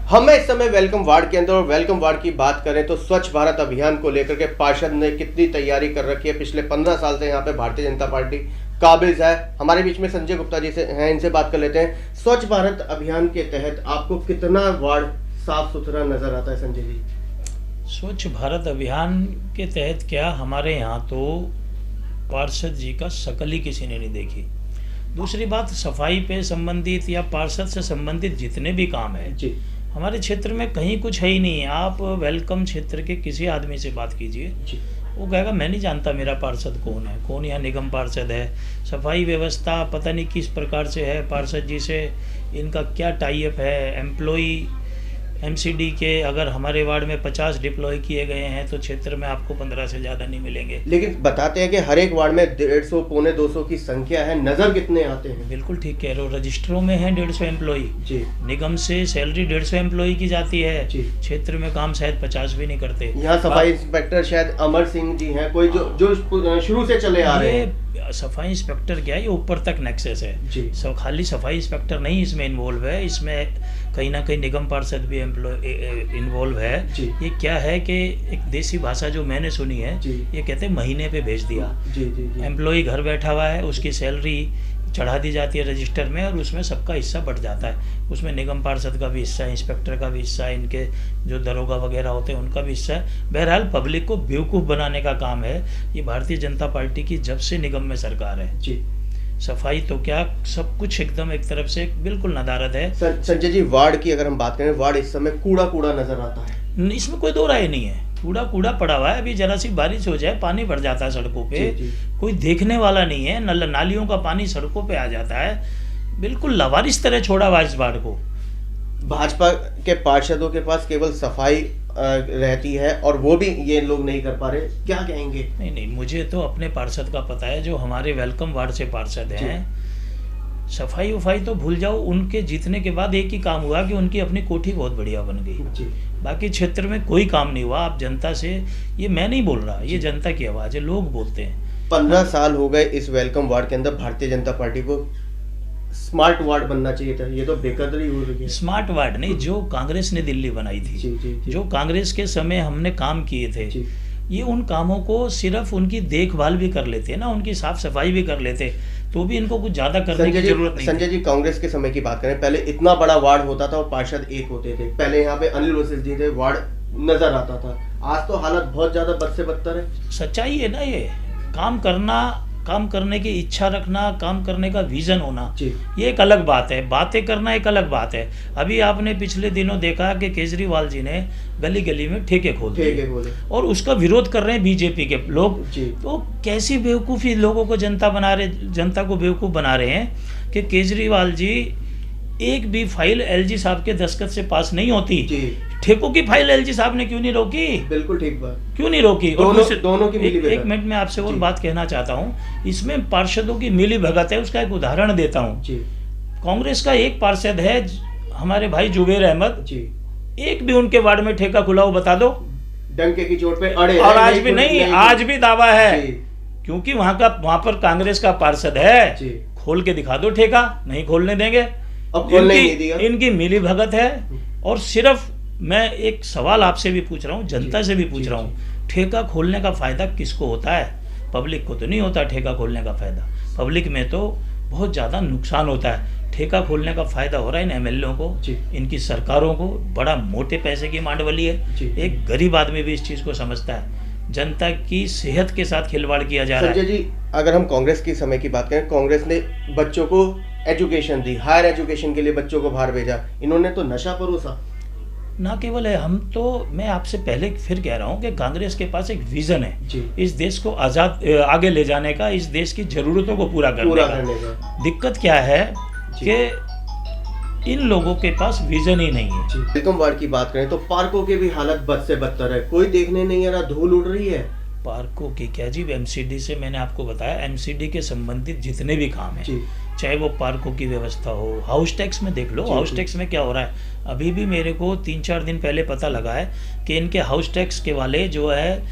हमें इस समय वेलकम वार्ड के अंदर, और वेलकम वार्ड की बात करें तो स्वच्छ भारत अभियान को लेकर के पार्षद ने कितनी तैयारी कर रखी है। पिछले 15 साल से यहाँ पे भारतीय जनता पार्टी काबिज है। हमारे बीच में संजय गुप्ता जी से हैं, इनसे बात कर लेते हैं। स्वच्छ भारत अभियान के तहत आपको कितना वार्ड साफ सुथरा नजर आता है संजय जी? स्वच्छ भारत अभियान के तहत क्या, हमारे यहाँ तो पार्षद जी का शकल ही किसी ने नहीं देखी। दूसरी बात, सफाई पे संबंधित या पार्षद से संबंधित जितने भी काम है जी, हमारे क्षेत्र में कहीं कुछ है ही नहीं है। आप वेलकम क्षेत्र के किसी आदमी से बात कीजिए, वो कहेगा मैं नहीं जानता मेरा पार्षद कौन है, कौन यहाँ निगम पार्षद है। सफाई व्यवस्था पता नहीं किस प्रकार से है, पार्षद जी से इनका क्या टाई अप है। एम्प्लॉई एमसीडी के अगर हमारे वार्ड में 50 डिप्लॉय किए गए हैं तो क्षेत्र में आपको 15 से ज़्यादा नहीं मिलेंगे। लेकिन बताते हैं कि हर एक वार्ड में 150 पौने 200 की संख्या है, नजर कितने आते हैं? बिल्कुल ठीक कह रहे हो, रजिस्टरों में है 150 एम्प्लॉई जी, निगम से सैलरी 150 एम्प्लॉई की जाती है जी। क्षेत्र में काम शायद 50 भी नहीं करते। यहाँ सफाई इंस्पेक्टर शायद अमर सिंह जी हैं, कोई जो शुरू से चले आ रहे हैं। सफाई इंस्पेक्टर क्या है, ये ऊपर तक नेक्सेस है जी। सब खाली सफाई इंस्पेक्टर नहीं इसमें इन्वॉल्व है, इसमें कहीं ना कहीं निगम पार्षद भी इन्वॉल्व है जी। ये क्या है कि एक देसी भाषा जो मैंने सुनी है, जी। ये कहते हैं महीने पे भेज दिया। जी जी जी। एम्प्लॉई घर बैठा हुआ है, उसकी सैलरी चढ़ा दी जाती है रजिस्टर में और उसमें सबका हिस्सा बढ़ जाता है। उसमें निगम पार्षद का भी हिस्सा है, इंस्पेक्टर का भी हिस्सा है, इनके जो दरोगा वगैरह होते हैं उनका भी हिस्सा है। बहरहाल पब्लिक को बेवकूफ़ बनाने का काम है ये भारतीय जनता पार्टी की जब से निगम में सरकार है। जी। सफाई तो क्या, सब कुछ एकदम एक तरफ से बिल्कुल नदारद है। संजय जी, वार्ड की अगर हम बात करें, वार्ड इस समय कूड़ा कूड़ा नजर आता है। इसमें कोई दो राय नहीं है, कूड़ा कूड़ा पड़ा हुआ है। अभी जरा सी बारिश हो जाए पानी भर जाता है सड़कों पे, जी, जी। कोई देखने वाला नहीं है। नालियों का पानी सड़कों पे आ जाता है, बिल्कुल लवारिस तरह छोड़ा हुआ इस वार्ड को। भाजपा के पार्षदों के पास केवल सफाई रहती है और वो भी ये लोग नहीं कर पा रहे, क्या कहेंगे? नहीं, मुझे तो अपने पार्षद का पता है जो हमारे वेलकम वार्ड से पार्षद हैं। सफाई वफाई तो भूल जाओ, उनके जीतने के बाद एक ही काम हुआ कि उनकी अपनी कोठी बहुत बढ़िया बन गई। जी। बाकी क्षेत्र में कोई काम नहीं हुआ। आप जनता से, ये मैं नहीं बोल रहा, ये जनता की आवाज़ है, लोग बोलते हैं। 15 साल हो गए इस वेलकम वार्ड के अंदर। भारतीय जनता पार्टी को स्मार्ट वार्ड बनना चाहिए था, ये तो बेकदरी हो रही है। स्मार्ट वार्ड नहीं, जो कांग्रेस ने दिल्ली बनाई थी, जी, जी, जी। जो कांग्रेस के समय हमने काम किए थे, जी। ये उन कामों को सिर्फ उनकी देखभाल भी कर लेते ना, उनकी साफ सफाई भी कर लेते तो भी इनको कुछ ज्यादा करने की जरूरत नहीं। संजय जी, कांग्रेस के समय की बात करें, पहले इतना बड़ा वार्ड होता था और पार्षद एक होते थे। पहले यहाँ पे अनिल वशिष्ठ जी थे, वार्ड नजर आता था। आज तो हालत बहुत ज्यादा बद से बदतर है। सच्चाई है ना, ये काम करना, काम करने की इच्छा रखना, काम करने का विजन होना, ये एक अलग बात है। बातें करना एक अलग बात है। अभी आपने पिछले दिनों देखा कि केजरीवाल जी ने गली गली में ठेके खोल दिए और उसका विरोध कर रहे हैं बीजेपी के लोग। तो कैसी बेवकूफ़ी लोगों को जनता को बेवकूफ़ बना रहे हैं कि केजरीवाल जी एक भी फाइल एलजी साहब के दस्तखत से पास नहीं होती। ठेकों की फाइल एलजी साहब ने क्यों नहीं रोकी? बिल्कुल ठीक बात, क्यों नहीं रोकी? दोनों की मिली भगत। एक मिनट में आपसे और बात कहना चाहता हूँ, इसमें पार्षदों की मिली भगत है, उसका एक उदाहरण देता हूँ। कांग्रेस का एक पार्षद है हमारे भाई जुबेर अहमद, एक भी उनके वार्ड में ठेका खुला हो बता दो? डंके की चोट पे अड़े, और आज भी नहीं, आज भी दावा है क्योंकि वहां पर कांग्रेस का पार्षद है। खोल के दिखा दो ठेका, नहीं खोलने देंगे। इनकी मिली भगत है। और सिर्फ मैं एक सवाल आपसे भी पूछ रहा हूँ, जनता से भी पूछ रहा हूँ, ठेका खोलने का फायदा किसको होता है? पब्लिक को तो नहीं होता ठेका खोलने का फायदा। पब्लिक में तो बहुत ज़्यादा नुकसान होता है। ठेका खोलने का फायदा हो रहा है इन एमएलए को, इनकी सरकारों को। बड़ा मोटे पैसे की मांडवली है। एक गरीब आदमी भी इस चीज़ को समझता है। जनता की सेहत के साथ खिलवाड़ किया जा रहा है। संजय जी, अगर हम कांग्रेस के समय की बात करें, कांग्रेस ने बच्चों को एजुकेशन दी, हायर एजुकेशन के लिए बच्चों को बाहर भेजा। इन्होंने तो नशा परोसा। ना केवल है, हम तो, मैं आपसे पहले फिर कह रहा हूँ कि कांग्रेस के पास एक विजन है इस देश को आगे ले जाने का, इस देश की जरूरतों को पूरा करने का। दिक्कत क्या है कि इन लोगों के पास विजन ही नहीं है। वेलकम वार्ड की बात करें तो पार्कों की भी हालत बद से बदतर है, कोई देखने नहीं आ रहा, धूल उड़ रही है। पार्कों की क्या जी, एमसीडी से मैंने आपको बताया, एमसीडी के संबंधित जितने भी काम है, चाहे वो पार्कों की व्यवस्था हो, हाउस टैक्स में देख लो। हाउस टैक्स में क्या हो रहा है, अभी भी मेरे को 3-4 दिन पहले पता लगा है कि इनके हाउस टैक्स के वाले जो है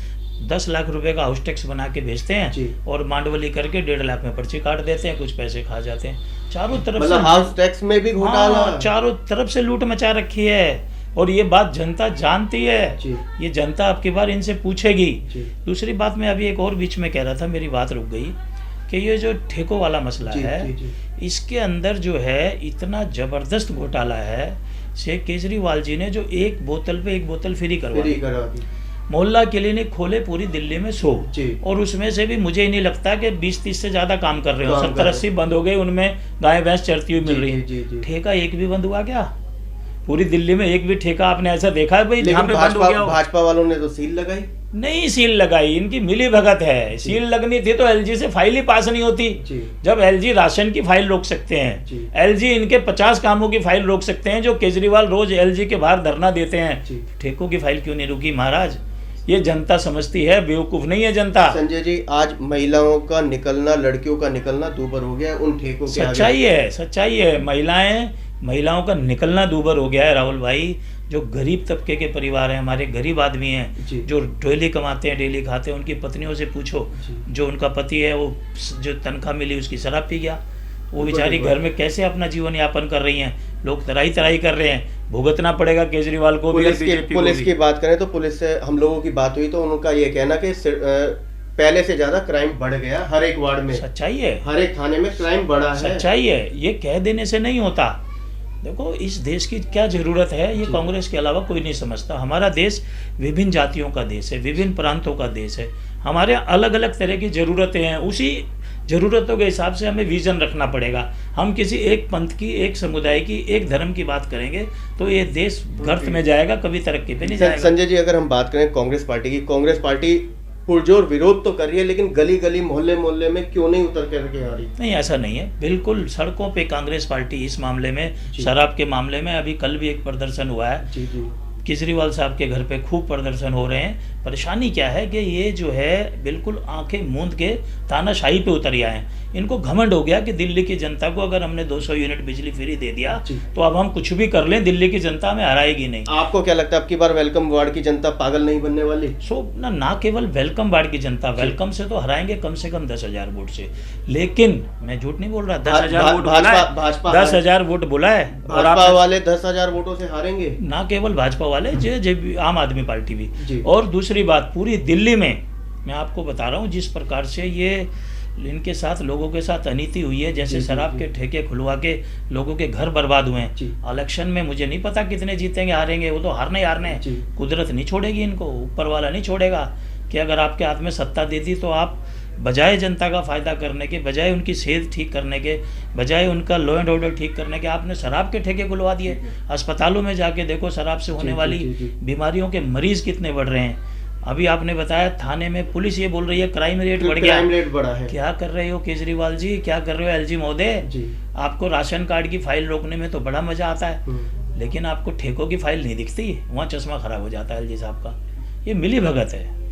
10 लाख रुपए का हाउस टैक्स बना के भेजते हैं और मांडवली करके 1.5 लाख में पर्ची काट देते हैं, कुछ पैसे खा जाते हैं। चारों तरफ से हाउस टैक्स में भी घोटाला, चारों तरफ से लूट मचा रखी है। और ये बात जनता जानती है, जी। ये जनता आपकी बार इनसे पूछेगी। जी। दूसरी बात मैं अभी एक और बीच में कह रहा था, मेरी बात रुक गई, कि ये जो ठेकों वाला मसला जी, है, जी, जी। इसके अंदर जो है इतना जबरदस्त घोटाला है। शेख केजरीवाल जी ने जो एक बोतल पे एक बोतल फ्री करवा दी, मोहल्ला क्लिनिक खोले पूरी दिल्ली में 100, और उसमें से भी मुझे ही नहीं लगता कि 20-30 से ज्यादा काम कर रहे हो, 70-80 बंद हो गए, उनमें गाय भैंस चरती हुई मिल रही है। ठेका एक भी बंद हुआ क्या? पूरी दिल्ली में एक भी ठेका आपने ऐसा देखा है भाई जहाँ पे बंद हो गया? भाजपा वालों ने तो सील लगाई। नहीं सील लगाई, इनकी मिली भगत है। सील लगनी थी तो एलजी से फाइल ही पास नहीं होती। जब एलजी राशन की फाइल रोक सकते हैं, एलजी इनके 50 कामों की फाइल रोक सकते हैं जो केजरीवाल रोज एलजी के बाहर धरना देते हैं, ठेकों की फाइल क्यों नहीं रुकी महाराज? ये जनता समझती है, बेवकूफ नहीं है जनता। संजय जी, आज महिलाओं का निकलना, लड़कियों का निकलना दूभर हो गया है उन ठेकों के आगे। सच्चाई है। महिलाओं का निकलना दूभर हो गया है राहुल भाई। जो गरीब तबके के परिवार हैं, हमारे गरीब आदमी हैं, जो डेली कमाते हैं, डेली खाते हैं, उनकी पत्नियों से पूछो, जो उनका पति है वो जो तनख्वाह मिली उसकी शराब पी गया, वो बेचारी घर में कैसे अपना जीवन यापन कर रही हैं? लोग तराई कर रहे हैं, भुगतना पड़ेगा केजरीवाल को। पुलिस की बात करें तो पुलिस से हम लोगों की बात हुई तो उनका ये कहना कि पहले से ज्यादा क्राइम बढ़ गया हर एक वार्ड में। सच्चाई है, हर एक थाने में क्राइम बढ़ा है। सच्चाई है, ये कह देने से नहीं होता। देखो इस देश की क्या जरूरत है, ये कांग्रेस के अलावा कोई नहीं समझता। हमारा देश विभिन्न जातियों का देश है, विभिन्न प्रांतों का देश है, हमारे अलग अलग तरह की जरूरतें हैं। उसी जरूरतों के हिसाब से हमें विजन रखना पड़ेगा। हम किसी एक पंथ की, एक समुदाय की, एक धर्म की बात करेंगे तो ये देश गर्त में जाएगा, कभी तरक्की पे नहीं जाएगा। संजय जी, अगर हम बात करें कांग्रेस पार्टी की, कांग्रेस पार्टी पुरजोर विरोध तो कर रही है, लेकिन गली गली मोहल्ले में क्यों नहीं उतर करके आ रही? नहीं, ऐसा नहीं है। बिल्कुल सड़कों पे कांग्रेस पार्टी इस मामले में, शराब के मामले में, अभी कल भी एक प्रदर्शन हुआ है। केजरीवाल साहब के घर पे खूब प्रदर्शन हो रहे हैं। परेशानी क्या है कि ये जो है बिल्कुल आंखें मूंद के तानाशाही पे उतर आए हैं। इनको घमंड हो गया कि दिल्ली की जनता को अगर हमने 200 यूनिट बिजली फ्री दे दिया तो अब हम कुछ भी कर लें, दिल्ली की जनता हमें हराएगी नहीं। आपको क्या लगता है अब की बार वेलकम वार्ड की जनता पागल नहीं बनने वाली? ना केवल वेलकम वार्ड की जनता, वेलकम से तो हराएंगे कम से कम 10,000 वोट से। लेकिन मैं झूठ नहीं बोल रहा, 10,000 वोट बोला है, 10,000 वोट बोला है। भाजपा वाले 10,000 वोटों से हारेंगे। ना केवल भाजपा वाले, आम आदमी पार्टी भी। और दूसरी बात, पूरी दिल्ली में मैं आपको बता रहा हूँ जिस प्रकार से ये इनके साथ लोगों के साथ अनीति हुई है, जैसे शराब के ठेके खुलवा के लोगों के घर बर्बाद हुए हैं। इलेक्शन में मुझे नहीं पता कितने जीतेंगे हारेंगे, वो तो हारने हैं। कुदरत नहीं छोड़ेगी इनको, ऊपर वाला नहीं छोड़ेगा कि अगर आपके हाथ में सत्ता दे दी तो आप बजाय जनता का फायदा करने के, बजाय उनकी सेहत ठीक करने के, बजाय उनका लॉ एंड ऑर्डर ठीक करने के, आपने शराब के ठेके खुलवा दिए। अस्पतालों में जाके देखो शराब से होने वाली बीमारियों के मरीज कितने बढ़ रहे हैं। अभी आपने बताया थाने में पुलिस ये बोल रही है क्राइम रेट बढ़ गया। क्राइम रेट बढ़ा है। क्या कर रहे हो केजरीवाल जी, क्या कर रहे हो एलजी महोदय? आपको राशन कार्ड की फाइल रोकने में तो बड़ा मजा आता है, लेकिन आपको ठेकों की फाइल नहीं दिखती, वहाँ चश्मा खराब हो जाता है एलजी साहब का। ये मिली भगत है।